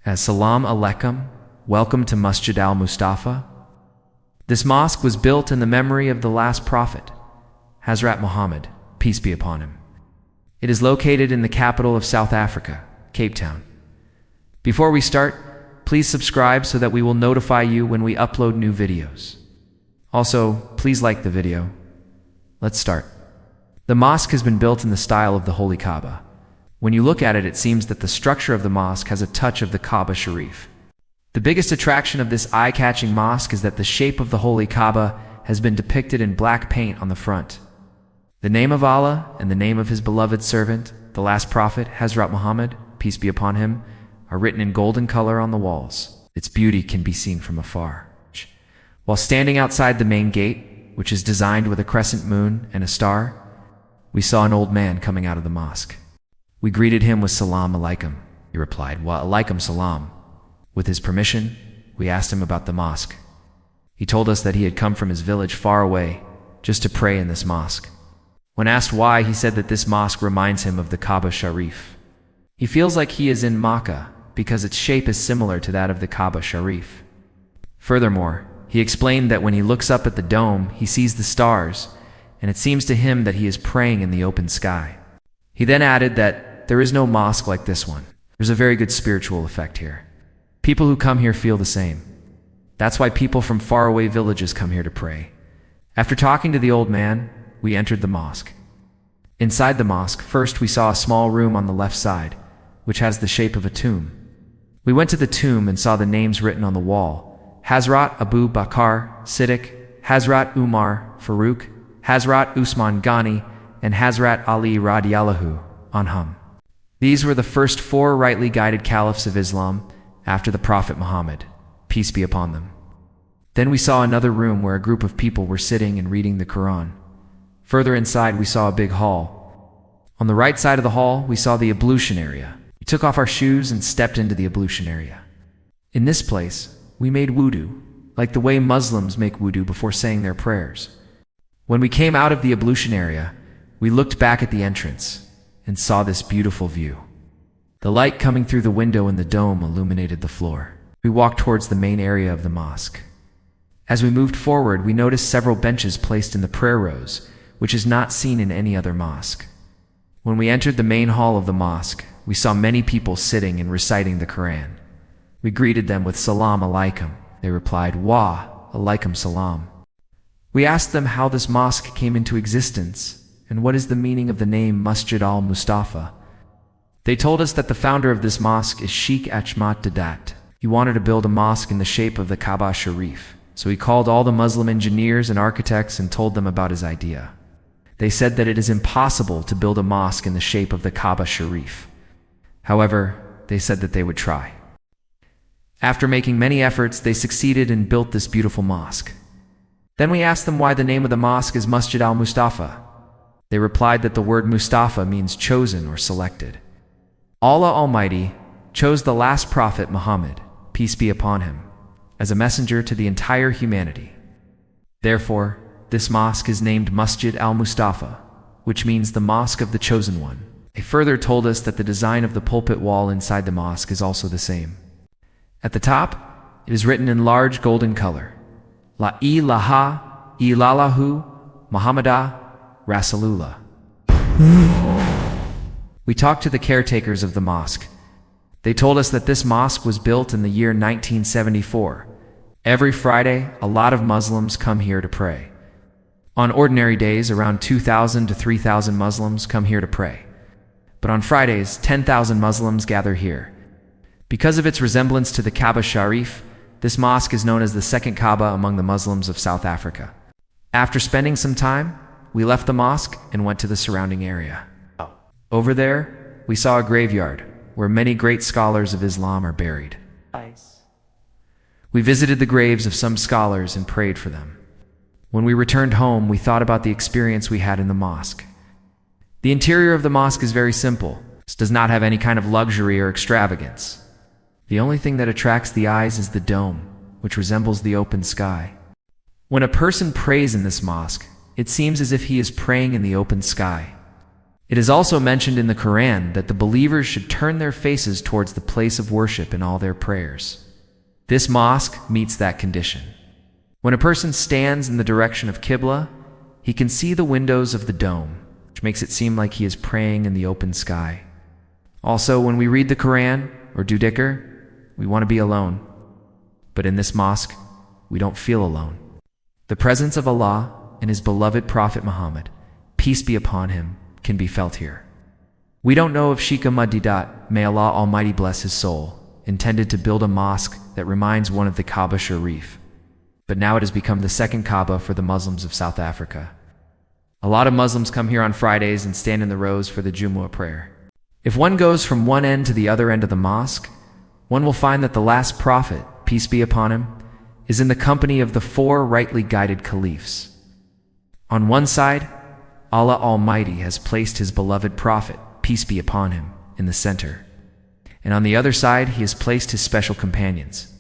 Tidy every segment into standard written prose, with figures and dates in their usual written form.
as Salam Alaikum, welcome to Masjid Al Mustafa. This mosque was built in the memory of the last prophet, Hazrat Muhammad, peace be upon him. It is located in the capital of South Africa, Cape Town. Before we start, please subscribe so that we will notify you when we upload new videos. Also, please like the video. Let's start. The mosque has been built in the style of the Holy Kaaba. When you look at it, it seems that the structure of the mosque has a touch of the Kaaba Sharif. The biggest attraction of this eye-catching mosque is that the shape of the Holy Kaaba has been depicted in black paint on the front. The name of Allah and the name of His beloved servant, the last prophet, Hazrat Muhammad, peace be upon him, are written in golden color on the walls. Its beauty can be seen from afar. While standing outside the main gate, which is designed with a crescent moon and a star, we saw an old man coming out of the mosque. We greeted him with Salam Alaikum. He replied, Wa Alaikum Salam. With his permission, we asked him about the mosque. He told us that he had come from his village far away just to pray in this mosque. When asked why, he said that this mosque reminds him of the Kaaba Sharif. He feels like he is in Makkah because its shape is similar to that of the Kaaba Sharif. Furthermore, he explained that when he looks up at the dome, he sees the stars, and it seems to him that he is praying in the open sky. He then added that there is no mosque like this one. There's a very good spiritual effect here. People who come here feel the same. That's why people from faraway villages come here to pray. After talking to the old man, we entered the mosque. Inside the mosque, first we saw a small room on the left side, which has the shape of a tomb. We went to the tomb and saw the names written on the wall: Hazrat Abu Bakr Siddiq, Hazrat Umar Farooq, Hazrat Usman Ghani, and Hazrat Ali Radiallahu Anhum. These were the first 4 rightly guided caliphs of Islam after the Prophet Muhammad, peace be upon them. Then we saw another room where a group of people were sitting and reading the Quran. Further inside, we saw a big hall. On the right side of the hall, we saw the ablution area. We took off our shoes and stepped into the ablution area. In this place, we made wudu, like the way Muslims make wudu before saying their prayers. When we came out of the ablution area, we looked back at the entrance and saw this beautiful view. The light coming through the window in the dome illuminated the floor. We walked towards the main area of the mosque. As we moved forward, we noticed several benches placed in the prayer rows, which is not seen in any other mosque. When we entered the main hall of the mosque, we saw many people sitting and reciting the Quran. We greeted them with Salam Alaikum. They replied, Wa Alaikum Salam. We asked them how this mosque came into existence and what is the meaning of the name Masjid Al Mustafa. They told us that the founder of this mosque is Sheikh Ahmad Dadat. He wanted to build a mosque in the shape of the Kaaba Sharif, so he called all the Muslim engineers and architects and told them about his idea. They said that it is impossible to build a mosque in the shape of the Kaaba Sharif. However, they said that they would try. After making many efforts, they succeeded and built this beautiful mosque. Then we asked them why the name of the mosque is Masjid Al Mustafa. They replied that the word Mustafa means chosen or selected. Allah Almighty chose the last prophet Muhammad, peace be upon him, as a messenger to the entire humanity. Therefore, this mosque is named Masjid Al Mustafa, which means the mosque of the chosen one. They further told us that the design of the pulpit wall inside the mosque is also the same. At the top, it is written in large golden color, La ilaha illallahu Muhammadah Rasulullah. We talked to the caretakers of the mosque. They told us that this mosque was built in the year 1974. Every Friday, a lot of Muslims come here to pray. On ordinary days, around 2,000 to 3,000 Muslims come here to pray. But on Fridays, 10,000 Muslims gather here. Because of its resemblance to the Kaaba Sharif, this mosque is known as the second Kaaba among the Muslims of South Africa. After spending some time, we left the mosque and went to the surrounding area. Over there, we saw a graveyard where many great scholars of Islam are buried. Nice. We visited the graves of some scholars and prayed for them. When we returned home, we thought about the experience we had in the mosque. The interior of the mosque is very simple. It does not have any kind of luxury or extravagance. The only thing that attracts the eyes is the dome, which resembles the open sky. When a person prays in this mosque, it seems as if he is praying in the open sky. It is also mentioned in the Quran that the believers should turn their faces towards the place of worship in all their prayers. This mosque meets that condition. When a person stands in the direction of Qibla, he can see the windows of the dome, which makes it seem like he is praying in the open sky. Also, when we read the Quran or do dhikr, we want to be alone. But in this mosque, we don't feel alone. The presence of Allah and His beloved Prophet Muhammad, peace be upon him, can be felt here. We don't know if Sheikh Ahmad, may Allah Almighty bless his soul, intended to build a mosque that reminds one of the Kaaba Sharif, but now it has become the second Kaaba for the Muslims of South Africa. A lot of Muslims come here on Fridays and stand in the rows for the Jumu'ah prayer. If one goes from one end to the other end of the mosque, one will find that the last prophet, peace be upon him, is in the company of the 4 rightly guided caliphs. On one side, Allah Almighty has placed His beloved Prophet, peace be upon him, in the center. And on the other side, He has placed His special companions.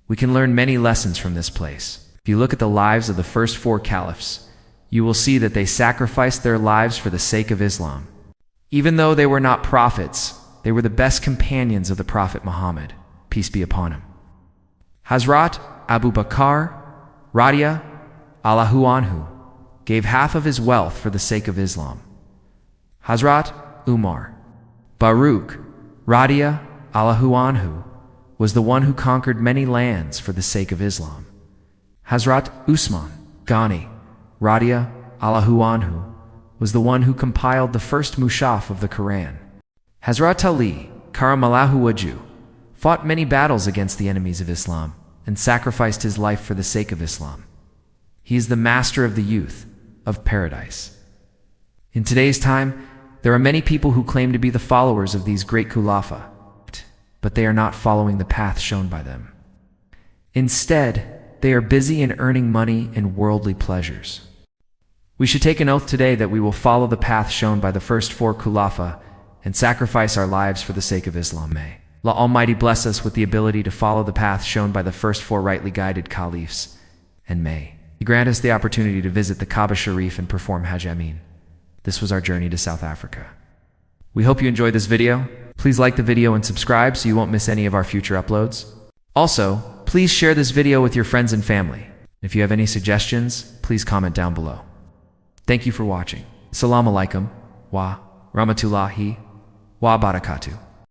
We can learn many lessons from this place. If you look at the lives of the first 4 caliphs, you will see that they sacrificed their lives for the sake of Islam. Even though they were not prophets, they were the best companions of the Prophet Muhammad, peace be upon him. Hazrat Abu Bakr, Radiyallahu anhu, gave half of his wealth for the sake of Islam. Hazrat Umar Baruch, Radiyallahu anhu, was the one who conquered many lands for the sake of Islam. Hazrat Usman Ghani, Radiyallahu anhu, was the one who compiled the first mushaf of the Quran. Hazrat Ali Karamallahu wajhu fought many battles against the enemies of Islam and sacrificed his life for the sake of Islam. He is the master of the youth of paradise. In today's time, there are many people who claim to be the followers of these great Khulafa, but they are not following the path shown by them. Instead, they are busy in earning money and worldly pleasures. We should take an oath today that we will follow the path shown by the first 4 Khulafa and sacrifice our lives for the sake of Islam. May Allah Almighty bless us with the ability to follow the path shown by the first 4 rightly guided caliphs, and may He grant us the opportunity to visit the Kaaba Sharif and perform Hajj Amin. This was our journey to South Africa. We hope you enjoyed this video. Please like the video and subscribe so you won't miss any of our future uploads. Also, please share this video with your friends and family. If you have any suggestions, please comment down below. Thank you for watching. Assalamu alaikum wa rahmatullahi wa barakatuh.